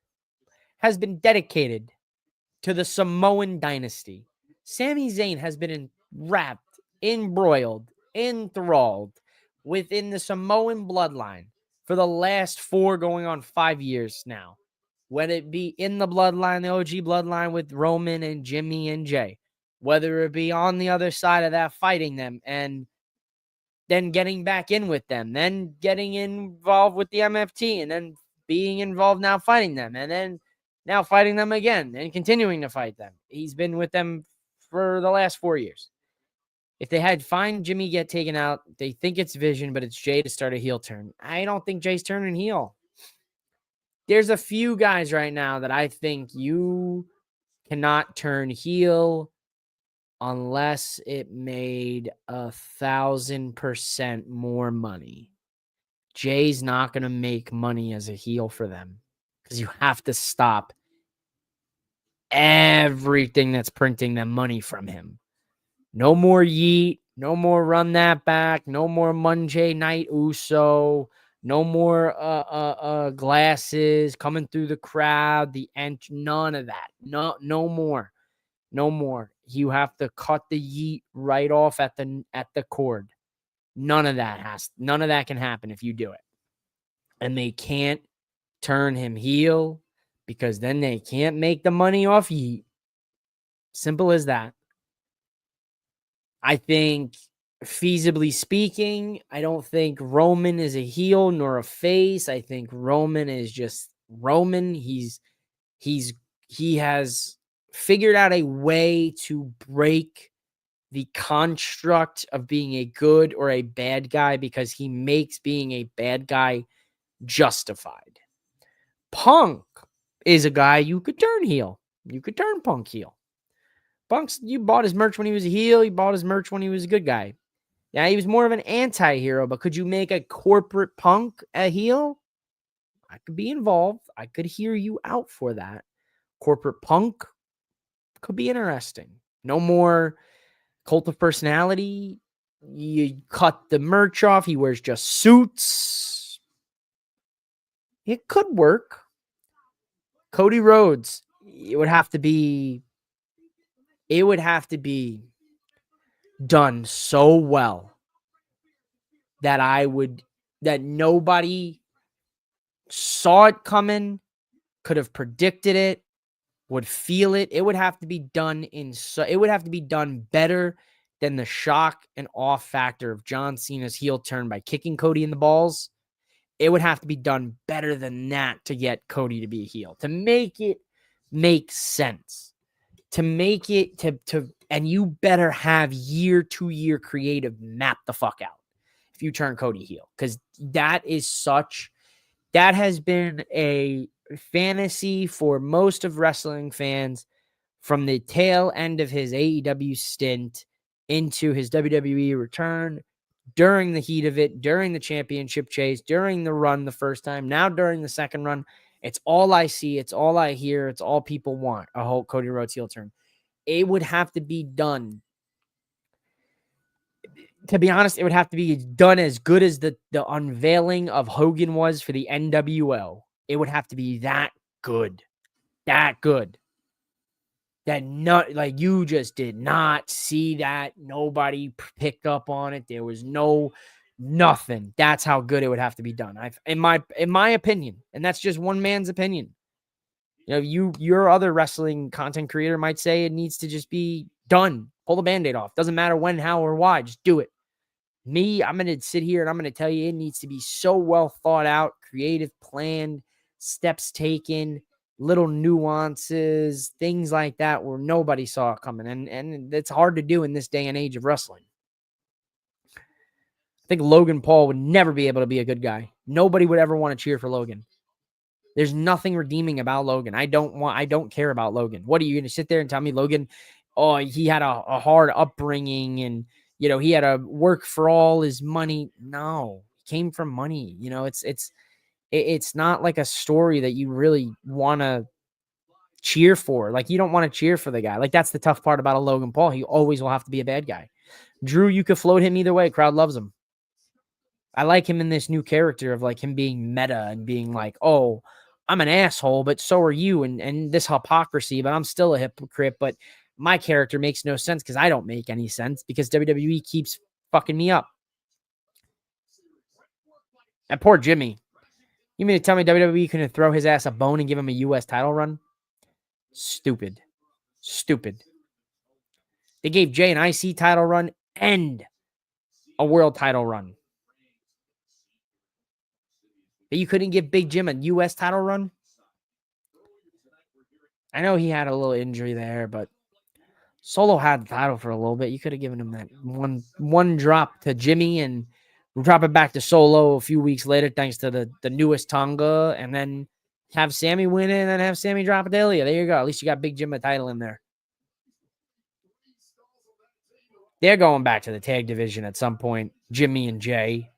[SPEAKER 1] has been dedicated to the Samoan dynasty. Sami Zayn has been wrapped, embroiled, enthralled within the Samoan bloodline for the last 4 going on 5 years now. Whether it be in the bloodline, the OG bloodline with Roman and Jimmy and Jay, whether it be on the other side of that fighting them and then getting back in with them, then getting involved with the MFT and then being involved now fighting them and then now fighting them again and continuing to fight them. He's been with them for the last 4 years. If they had find Jimmy get taken out, they think it's Vision, but it's Jay to start a heel turn. I don't think Jay's turning heel. There's a few guys right now that I think you cannot turn heel unless it made 1,000% more money. Jay's not going to make money as a heel for them because you have to stop everything that's printing them money from him. No more yeet, no more run that back, no more Monday Night Uso, no more glasses coming through the crowd, none of that. No more. No more. You have to cut the yeet right off at the cord. None of that can happen if you do it. And they can't turn him heel because then they can't make the money off yeet. Simple as that. I think, feasibly speaking, I don't think Roman is a heel nor a face. I think Roman is just Roman. He has figured out a way to break the construct of being a good or a bad guy because he makes being a bad guy justified. Punk is a guy you could turn heel. You could turn Punk heel. You bought his merch when he was a heel. You bought his merch when he was a good guy. Yeah, he was more of an anti-hero, but could you make a corporate Punk a heel? I could be involved. I could hear you out for that. Corporate Punk Could be interesting. No more cult of personality. You cut the merch off. He wears just suits. It could work. Cody Rhodes, it would have to be done so well that nobody saw it coming, could have predicted it, would feel it. It would have to be done it would have to be done better than the shock and awe factor of John Cena's heel turn by kicking Cody in the balls. It would have to be done better than that to get Cody to be a heel, to make it make sense, to make it and you better have 2-year creative map the fuck out if you turn Cody heel, because that has been a fantasy for most of wrestling fans from the tail end of his AEW stint into his WWE return, during the heat of it, during the championship chase, during the run the first time, now during the second run. It's all I see. It's all I hear. It's all people want, a whole Cody Rhodes heel turn. It would have to be done. To be honest, it would have to be done as good as the unveiling of Hogan was for the NWO. It would have to be that good. That good. That you just did not see that. Nobody picked up on it. There was nothing. That's how good it would have to be done. In my opinion, and that's just one man's opinion. Your other wrestling content creator might say it needs to just be done. Pull the Band-Aid off. Doesn't matter when, how, or why. Just do it. Me, I'm going to sit here and I'm going to tell you it needs to be so well thought out, creative, planned, steps taken, little nuances, things like that where nobody saw it coming. And it's hard to do in this day and age of wrestling. I think Logan Paul would never be able to be a good guy. Nobody would ever want to cheer for Logan. There's nothing redeeming about Logan. I don't care about Logan. What are you going to sit there and tell me Logan, he had a hard upbringing and, he had to work for all his money? No, he came from money. It's not like a story that you really want to cheer for. Like, you don't want to cheer for the guy. Like, that's the tough part about a Logan Paul. He always will have to be a bad guy. Drew, you could float him either way. Crowd loves him. I like him in this new character of like him being meta and being like, oh, I'm an asshole, but so are you. And this hypocrisy, but I'm still a hypocrite. But my character makes no sense because I don't make any sense because WWE keeps fucking me up. And poor Jimmy. You mean to tell me WWE couldn't throw his ass a bone and give him a U.S. title run? Stupid. They gave Jay an IC title run and a world title run. But you couldn't give Big Jim a U.S. title run? I know he had a little injury there, but Solo had the title for a little bit. You could have given him that one drop to Jimmy and drop it back to Solo a few weeks later, thanks to the newest Tonga, and then have Sammy win it and then have Sammy drop it to Ilya. There you go. At least you got Big Jim a title in there. They're going back to the tag division at some point, Jimmy and Jay.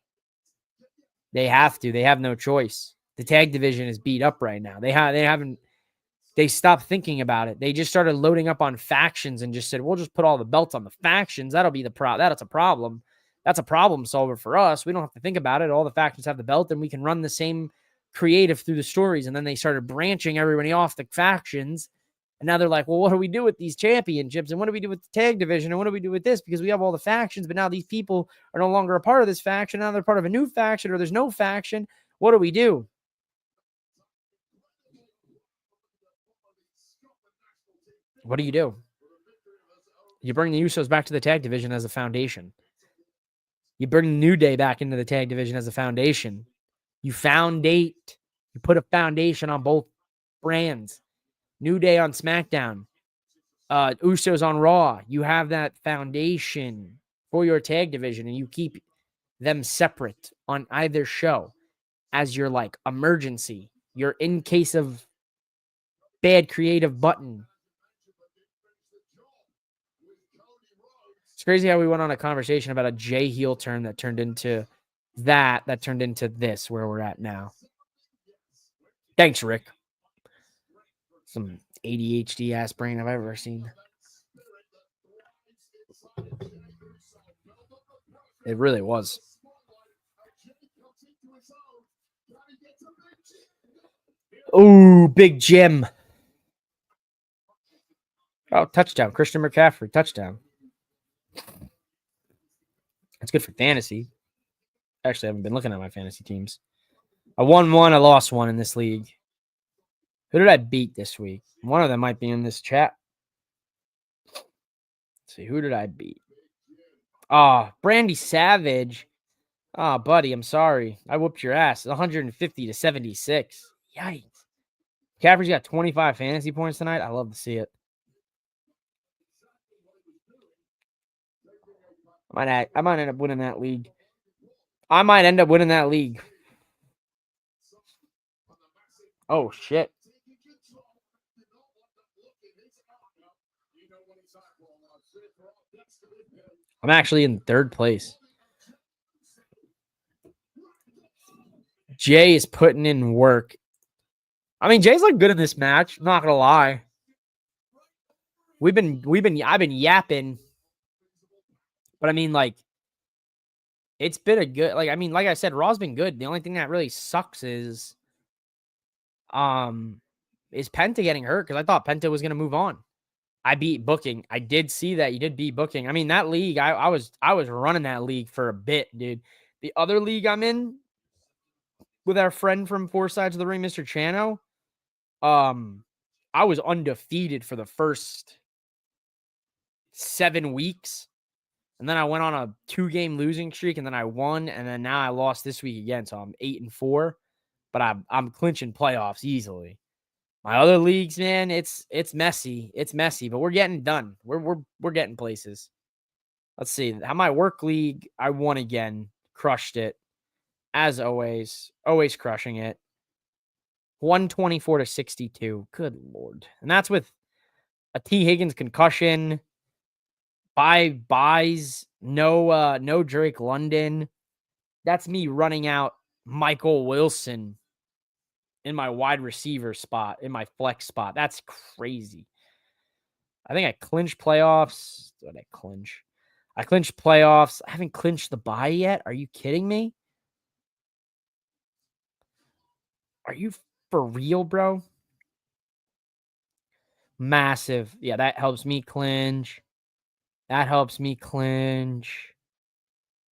[SPEAKER 1] They have to. They have no choice. The tag division is beat up right now. They stopped thinking about it. They just started loading up on factions and just said, we'll just put all the belts on the factions. That'll be the problem. That's a problem. That's a problem solver for us. We don't have to think about it. All the factions have the belt and we can run the same creative through the stories. And then they started branching everybody off the factions. And now they're like, well, what do we do with these championships? And what do we do with the tag division? And what do we do with this? Because we have all the factions, but now these people are no longer a part of this faction. Now they're part of a new faction or there's no faction. What do we do? What do? You bring the Usos back to the tag division as a foundation. You bring New Day back into the tag division as a foundation. You foundate. You put a foundation on both brands. New Day on SmackDown. Usos on Raw. You have that foundation for your tag division and you keep them separate on either show as your like emergency. Your in case of bad creative button. It's crazy how we went on a conversation about a Jay heel turn that turned into that turned into this where we're at now. Thanks, Rick. Some ADHD ass brain I've ever seen. It really was. Ooh, big Jim. Oh, touchdown. Christian McCaffrey, touchdown. That's good for fantasy. Actually, I haven't been looking at my fantasy teams. I won one, I lost one in this league. Who did I beat this week? One of them might be in this chat. Let's see, who did I beat? Brandy Savage. Buddy, I'm sorry. I whooped your ass. 150 to 76. Yikes. McCaffrey's got 25 fantasy points tonight. I love to see it. I might end up winning that league. Oh, shit. I'm actually in third place. Jay is putting in work. I mean, Jay's looked good in this match. I'm not gonna lie. I've been yapping, but I mean, like, it's been a good, like I said, Raw's been good. The only thing that really sucks is Penta getting hurt, because I thought Penta was gonna move on. I beat Booking. I did see that you did beat Booking. I mean, that league, I was running that league for a bit, dude. The other league I'm in with our friend from Four Sides of the Ring, Mr. Chano, I was undefeated for the first 7 weeks. And then I went on a 2-game losing streak, and then I won, and then now I lost this week again. So I'm 8-4, but I'm clinching playoffs easily. My other leagues, man, it's messy. It's messy, but we're getting done. We're getting places. Let's see. How my work league, I won again. Crushed it. As always. Always crushing it. 124 to 62. Good Lord. And that's with a T. Higgins concussion. Buys. No Drake London. That's me running out Michael Wilson in my wide receiver spot, in my flex spot. That's crazy. I think I clinched playoffs. What did I clinch? I clinched playoffs. I haven't clinched the bye yet. Are you kidding me? Are you for real, bro? Massive. Yeah, that helps me clinch. That helps me clinch.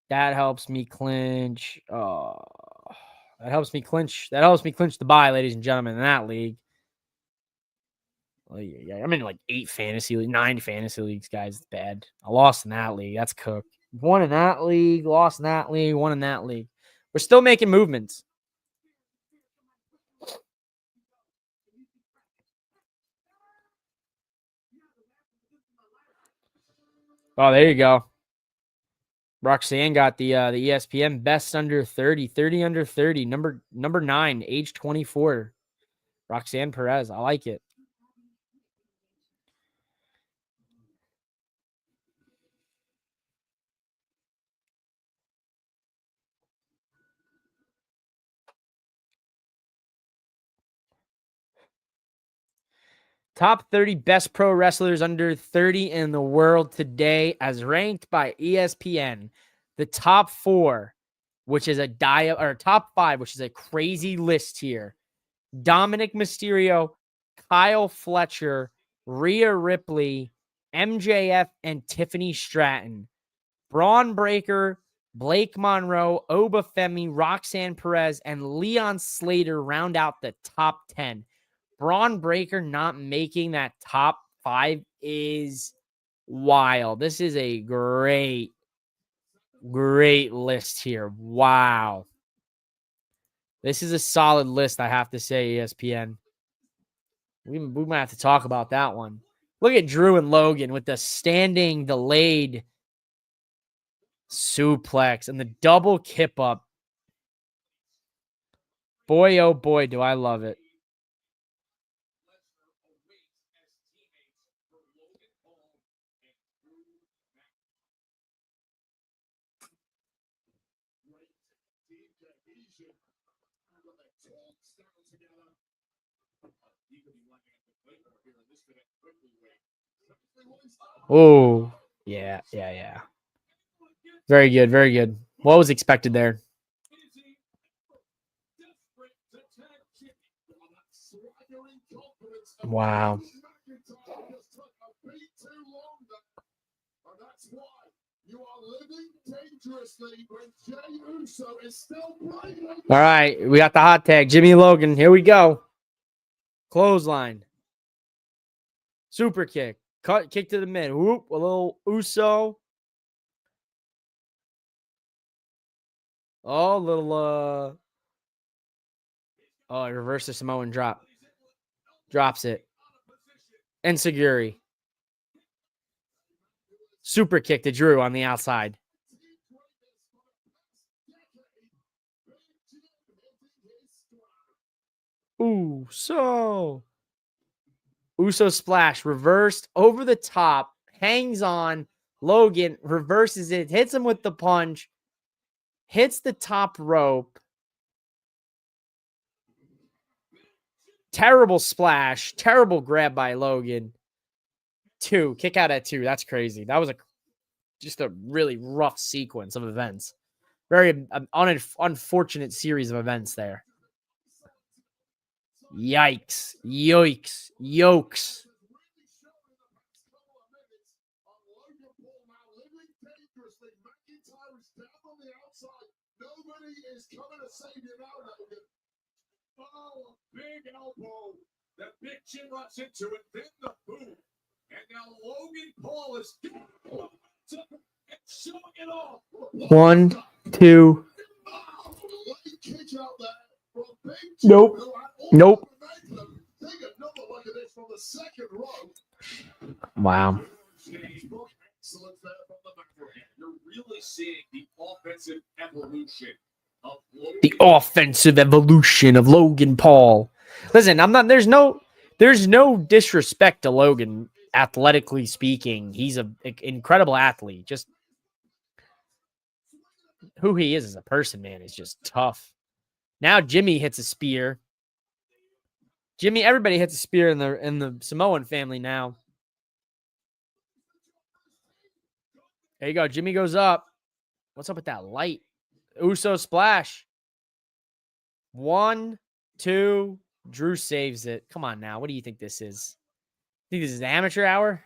[SPEAKER 1] That helps me clinch. That helps me clinch. That helps me clinch the bye, ladies and gentlemen, in that league. Yeah, I'm in like 9 fantasy leagues, guys. It's bad. I lost in that league. That's cooked. Won in that league, lost in that league, won in that league. We're still making movements. Oh, there you go. Roxanne got the ESPN best under 30 under 30, number 9, age 24. Roxanne Perez. I like it. Top 30 best pro wrestlers under 30 in the world today, as ranked by ESPN. The top 4, which is top 5, which is a crazy list here. Dominic Mysterio, Kyle Fletcher, Rhea Ripley, MJF, and Tiffany Stratton. Braun Breaker, Blake Monroe, Oba Femi, Roxanne Perez, and Leon Slater round out the top 10. Braun Breaker not making that top 5 is wild. This is a great list here. Wow. This is a solid list, I have to say, ESPN. We might have to talk about that one. Look at Drew and Logan with the standing delayed suplex and the double kip up. Boy, oh boy, do I love it. Oh, yeah. Very good, very good. What was expected there? Wow. All right, we got the hot tag. Jimmy Logan, here we go. Clothesline. Super kick. Cut, kick to the mid. Whoop, a little Uso. Oh, a little, oh, reverse the Samoan drop. Drops it. Enziguri. Super kick to Drew on the outside. Uso splash. Reversed over the top. Hangs on. Logan reverses it. Hits him with the punch. Hits the top rope. Terrible splash. Terrible grab by Logan. 2. Kick out at 2. That's crazy. That was just a really rough sequence of events. Very unfortunate series of events there. Yikes. Yokes.
[SPEAKER 3] Nobody is coming to save you now, Logan. Oh, a big elbow. The big chin runs into it, then the boom. And now Logan Paul is showing it off.
[SPEAKER 1] 1, 2. Nope. Wow.
[SPEAKER 3] You're really seeing the offensive evolution of Logan.
[SPEAKER 1] The offensive evolution of Logan Paul. Listen, there's no disrespect to Logan, athletically speaking. He's an incredible athlete. Just who he is as a person, man, is just tough. Now Jimmy hits a spear. Everybody hits a spear in the Samoan family now. There you go. Jimmy goes up. What's up with that light? Uso splash. 1, 2. Drew saves it. Come on now. What do you think this is? Think this is amateur hour?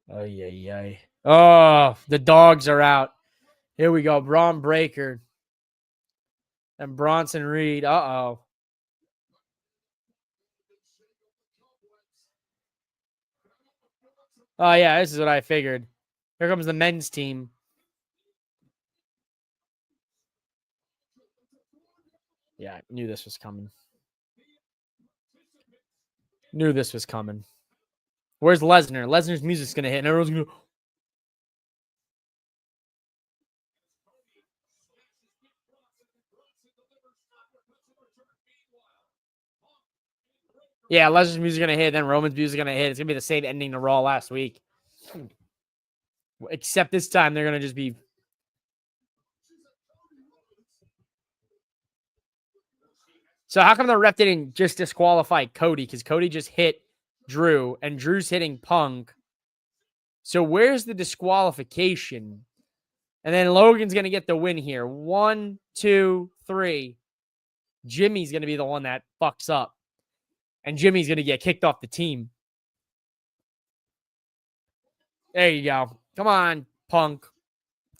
[SPEAKER 1] Ay. Oh, the dogs are out. Here we go. Braun Breaker and Bronson Reed. Uh-oh. Oh, yeah, this is what I figured. Here comes the men's team. Yeah, I knew this was coming. Where's Lesnar? Lesnar's music's going to hit, and everyone's going to... Yeah, Lesnar's music's going to hit, then Roman's music's going to hit. It's going to be the same ending to Raw last week. Except this time, they're going to just be... So how come the ref didn't just disqualify Cody? Because Cody just hit Drew, and Drew's hitting Punk. So where's the disqualification? And then Logan's going to get the win here. 1, 2, 3. Jimmy's going to be the one that fucks up. And Jimmy's going to get kicked off the team. There you go. Come on, Punk.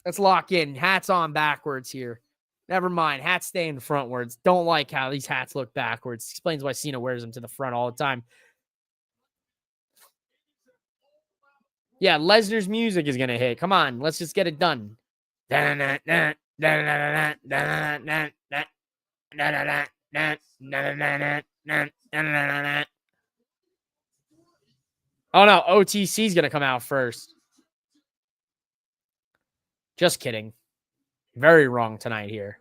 [SPEAKER 1] Let's lock in. Hats on backwards here. Never mind. Hats staying frontwards. Don't like how these hats look backwards. Explains why Cena wears them to the front all the time. Yeah, Lesnar's music is going to hit. Come on. Let's just get it done. Oh, no. OTC's going to come out first. Just kidding. Very wrong tonight here.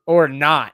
[SPEAKER 1] Or not.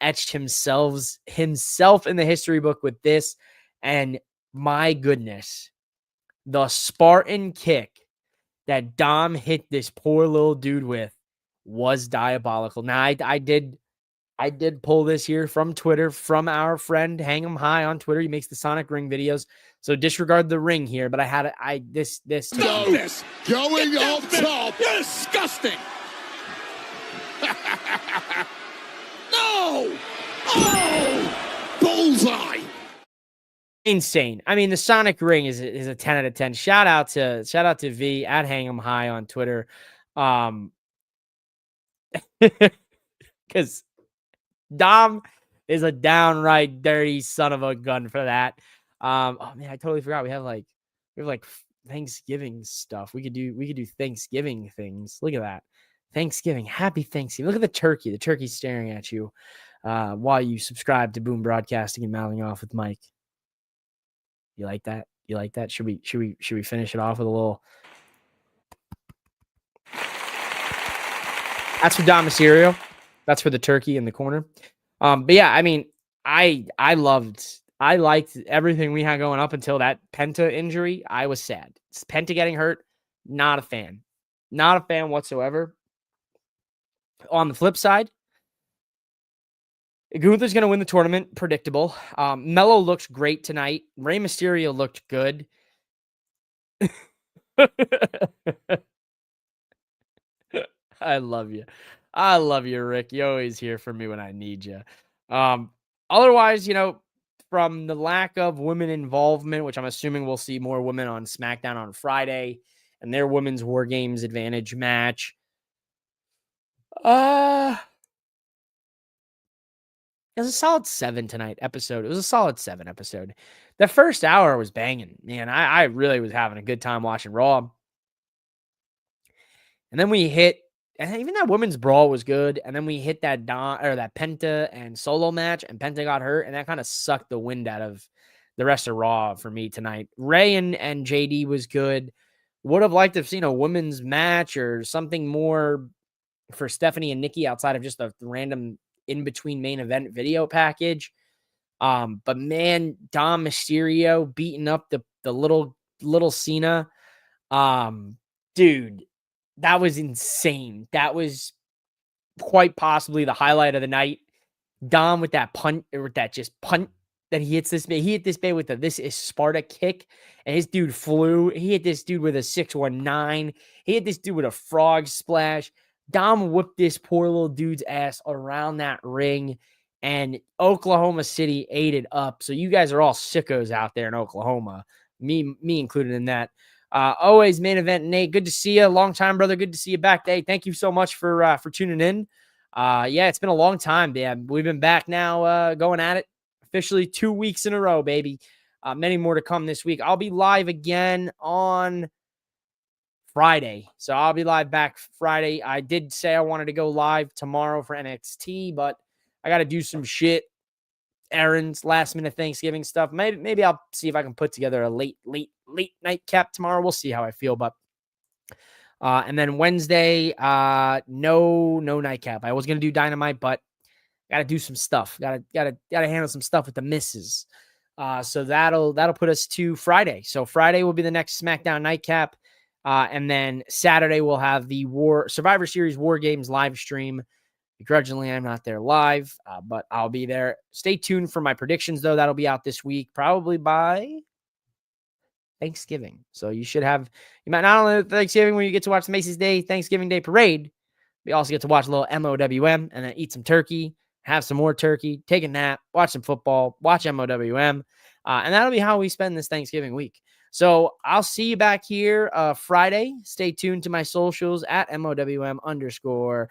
[SPEAKER 1] etched himself in the history book with this. And my goodness, the Spartan kick that Dom hit this poor little dude with was diabolical. Now, I did pull this here from Twitter, from our friend Hang 'em High on Twitter. He makes the Sonic Ring videos, so disregard the ring here. But I had this.
[SPEAKER 3] Stop this! Going off top!
[SPEAKER 4] You're disgusting! No!
[SPEAKER 3] Oh! Bullseye!
[SPEAKER 1] Insane. I mean, the Sonic Ring is a 10 out of 10. Shout out to V at Hang 'em High on Twitter. Because Dom is a downright dirty son of a gun for that. Oh man, I totally forgot. We have like Thanksgiving stuff. We could do Thanksgiving things. Look at that. Thanksgiving. Happy Thanksgiving. Look at the turkey. The turkey's staring at you while you subscribe to Boom Broadcasting and Mouthing Off with Mike. You like that? You like that? Should we finish it off with a little? That's for Dom Mysterio. That's for the turkey in the corner. But yeah, I mean, I liked everything we had going up until that Penta injury. I was sad. Penta getting hurt, not a fan. Not a fan whatsoever. On the flip side, Gunther's going to win the tournament. Predictable. Melo looks great tonight. Rey Mysterio looked good. I love you. I love you, Rick. You're always here for me when I need you. Otherwise, from the lack of women involvement, which I'm assuming we'll see more women on SmackDown on Friday and their women's War Games advantage match. It was a solid 7 tonight episode. It was a solid 7 episode. The first hour was banging. Man, I really was having a good time watching Raw. And then we hit, and even that women's brawl was good. And then we hit that Penta and Solo match, and Penta got hurt, and that kind of sucked the wind out of the rest of Raw for me tonight. Ray and JD was good. Would have liked to have seen a women's match or something more for Stephanie and Nikki outside of just a random in-between main event video package. But man, Dom Mysterio beating up the little Cena. Dude, that was insane. That was quite possibly the highlight of the night. Dom with that punt, or that just punt that he hits this man. He hit this man with this is Sparta kick, and his dude flew. He hit this dude with a 619. He hit this dude with a frog splash. Dom whipped this poor little dude's ass around that ring, and Oklahoma City ate it up. So you guys are all sickos out there in Oklahoma, me included in that. Always main event, Nate. Good to see you, long time brother. Good to see you back, Dave. Thank you so much for tuning in. Yeah, it's been a long time, man. We've been back now, going at it officially 2 weeks in a row, baby. Many more to come this week. I'll be live again on Friday. So I'll be live back Friday. I did say I wanted to go live tomorrow for NXT, but I got to do some shit, errands, last minute Thanksgiving stuff. Maybe I'll see if I can put together a late nightcap tomorrow. We'll see how I feel, but and then Wednesday, no nightcap. I was going to do Dynamite, but got to do some stuff. Got to handle some stuff with the misses. So that'll put us to Friday. So Friday will be the next SmackDown nightcap. And then Saturday we'll have the Survivor Series War Games live stream. Begrudgingly, I'm not there live, but I'll be there. Stay tuned for my predictions, though. That'll be out this week, probably by Thanksgiving. So you might not only Thanksgiving when you get to watch the Macy's Day Thanksgiving Day Parade, but you also get to watch a little MOWM and then eat some turkey, have some more turkey, take a nap, watch some football, watch MOWM. And that'll be how we spend this Thanksgiving week. So I'll see you back here Friday. Stay tuned to my socials at MOWM_podcast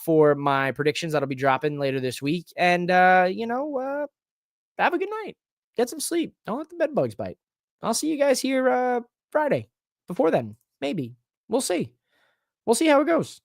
[SPEAKER 1] for my predictions that'll be dropping later this week. And, have a good night. Get some sleep. Don't let the bed bugs bite. I'll see you guys here Friday. Before then, maybe. We'll see. We'll see how it goes.